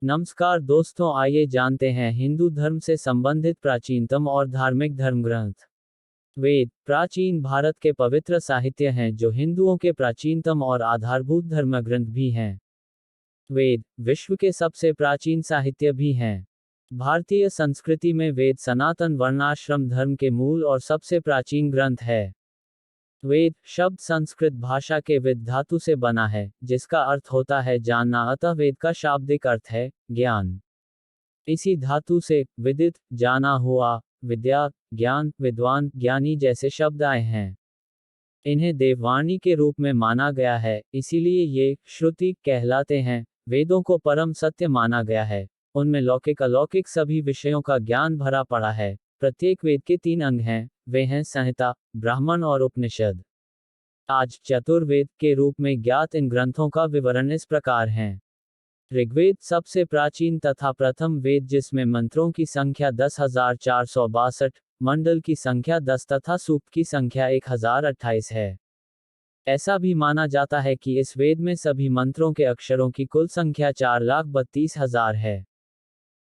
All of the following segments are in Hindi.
नमस्कार दोस्तों, आइए जानते हैं हिंदू धर्म से संबंधित प्राचीनतम और धार्मिक धर्म ग्रंथ। वेद प्राचीन भारत के पवित्र साहित्य हैं जो हिंदुओं के प्राचीनतम और आधारभूत धर्म ग्रंथ भी हैं। वेद विश्व के सबसे प्राचीन साहित्य भी हैं। भारतीय संस्कृति में वेद सनातन वर्णाश्रम धर्म के मूल और सबसे प्राचीन ग्रंथ है। वेद शब्द संस्कृत भाषा के विद धातु से बना है, जिसका अर्थ होता है जानना, अतः वेद का शाब्दिक अर्थ है ज्ञान। इसी धातु से विदित जाना हुआ, विद्या ज्ञान, विद्वान ज्ञानी जैसे शब्द आए हैं। इन्हें देववाणी के रूप में माना गया है, इसीलिए ये श्रुति कहलाते हैं। वेदों को परम सत्य माना गया है। उनमें लौकिक अलौकिक सभी विषयों का ज्ञान भरा पड़ा है। प्रत्येक वेद के 3 अंग हैं, वे हैं संहिता, ब्राह्मण और उपनिषद। आज चतुर्वेद के रूप में ज्ञात इन ग्रंथों का विवरण इस प्रकार है। ऋग्वेद सबसे प्राचीन तथा प्रथम वेद, जिसमें मंत्रों की संख्या 10,462, मंडल की संख्या 10 तथा सूक्त की संख्या 1028 है। ऐसा भी माना जाता है कि इस वेद में सभी मंत्रों के अक्षरों की कुल संख्या 4,32,000 है।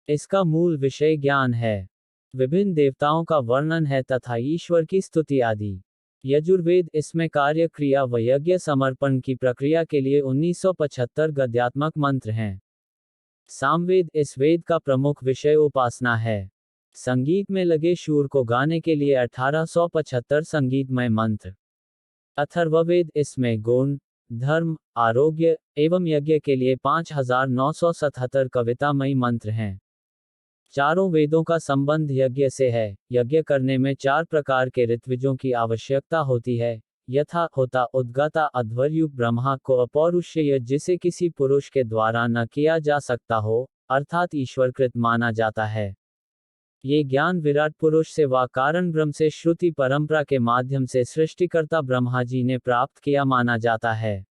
इसका मूल विषय ज्ञान है। विभिन्न देवताओं का वर्णन है तथा ईश्वर की स्तुति आदि। यजुर्वेद इसमें कार्य क्रिया व यज्ञ समर्पण की प्रक्रिया के लिए 1975 गद्यात्मक मंत्र हैं। सामवेद इस वेद का प्रमुख विषय उपासना है। संगीत में लगे शूर को गाने के लिए 1875 संगीतमय मंत्र। अथर्ववेद इसमें गुण, धर्म, आरोग्य एवं यज्ञ के लिए 5977 कवितामयी मंत्र हैं। चारों वेदों का संबंध यज्ञ से है। यज्ञ करने में 4 प्रकार के ऋत्विजों की आवश्यकता होती है, यथा होता, उद्गाता, अध्वर्यु, ब्रह्मा को अपौरुषेय यज्ञ जिसे किसी पुरुष के द्वारा न किया जा सकता हो, अर्थात ईश्वरकृत माना जाता है। ये ज्ञान विराट पुरुष से व कारण ब्रह्म से श्रुति परंपरा के माध्यम से सृष्टिकर्ता ब्रह्मा जी ने प्राप्त किया माना जाता है।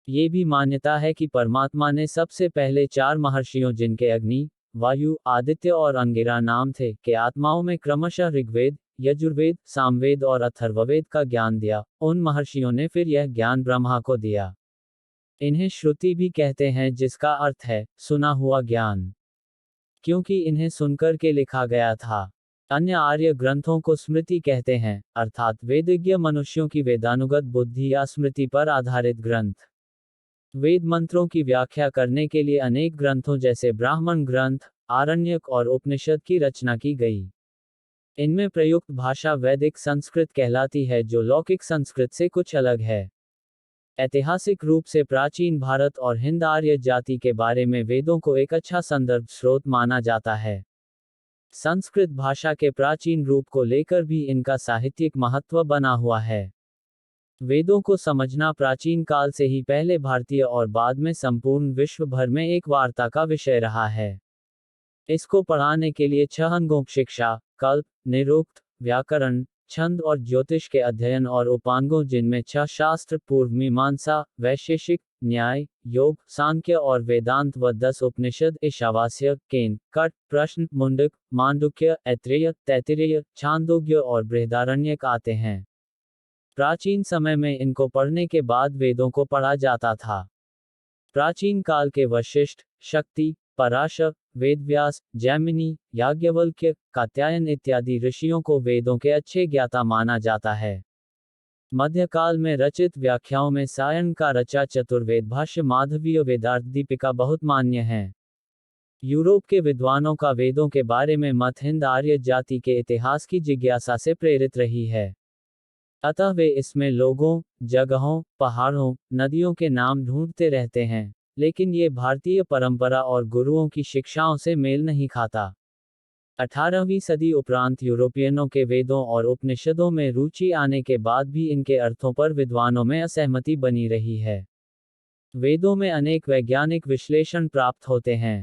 ये भी मान्यता है कि परमात्मा ने सबसे पहले 4 महर्षियों, जिनके अग्नि, वायु, आदित्य और अंगिरा नाम थे, के आत्माओं में क्रमशः ऋग्वेद, यजुर्वेद, सामवेद और अथर्ववेद का ज्ञान दिया। उन महर्षियों ने फिर यह ज्ञान ब्रह्मा को दिया। इन्हें श्रुति भी कहते हैं, जिसका अर्थ है सुना हुआ ज्ञान, क्योंकि इन्हें सुनकर के लिखा गया था। अन्य आर्य ग्रंथों को स्मृति कहते हैं, अर्थात वेदज्ञ मनुष्यों की वेदानुगत बुद्धि या स्मृति पर आधारित ग्रंथ। वेद मंत्रों की व्याख्या करने के लिए अनेक ग्रंथों जैसे ब्राह्मण ग्रंथ, आरण्यक और उपनिषद की रचना की गई। इनमें प्रयुक्त भाषा वैदिक संस्कृत कहलाती है, जो लौकिक संस्कृत से कुछ अलग है। ऐतिहासिक रूप से प्राचीन भारत और हिंद आर्य जाति के बारे में वेदों को एक अच्छा संदर्भ स्रोत माना जाता है। संस्कृत भाषा के प्राचीन रूप को लेकर भी इनका साहित्यिक महत्व बना हुआ है। वेदों को समझना प्राचीन काल से ही पहले भारतीय और बाद में संपूर्ण विश्व भर में एक वार्ता का विषय रहा है। इसको पढ़ाने के लिए 6 अंगों शिक्षा, कल्प, निरुक्त, व्याकरण, छंद और ज्योतिष के अध्ययन और उपांगों, जिनमें 6 शास्त्र, पूर्व मीमांसा, वैशेषिक, न्याय, योग, सांख्य और वेदांत व 10 उपनिषद, ईशावास्य, केन, कट, प्रश्न, मुंडक, मांडुक्य, ऐत्रेय, तैत्तिरीय, छांदोग्य और बृहदारण्यक आते हैं। प्राचीन समय में इनको पढ़ने के बाद वेदों को पढ़ा जाता था। प्राचीन काल के वशिष्ठ, शक्ति, पराशर, वेदव्यास, जैमिनी, याज्ञवल्क्य, कात्यायन इत्यादि ऋषियों को वेदों के अच्छे ज्ञाता माना जाता है। मध्यकाल में रचित व्याख्याओं में सायण का रचा चतुर्वेद भाष्य, माधवीय वेदार्थ दीपिका बहुत मान्य है। यूरोप के विद्वानों का वेदों के बारे में मत हिंद आर्य जाति के इतिहास की जिज्ञासा से प्रेरित रही है। अतः वे इसमें लोगों, जगहों, पहाड़ों, नदियों के नाम ढूंढते रहते हैं, लेकिन ये भारतीय परंपरा और गुरुओं की शिक्षाओं से मेल नहीं खाता। 18वीं सदी उपरांत यूरोपियनों के वेदों और उपनिषदों में रुचि आने के बाद भी इनके अर्थों पर विद्वानों में असहमति बनी रही है। वेदों में अनेक वैज्ञानिक विश्लेषण प्राप्त होते हैं।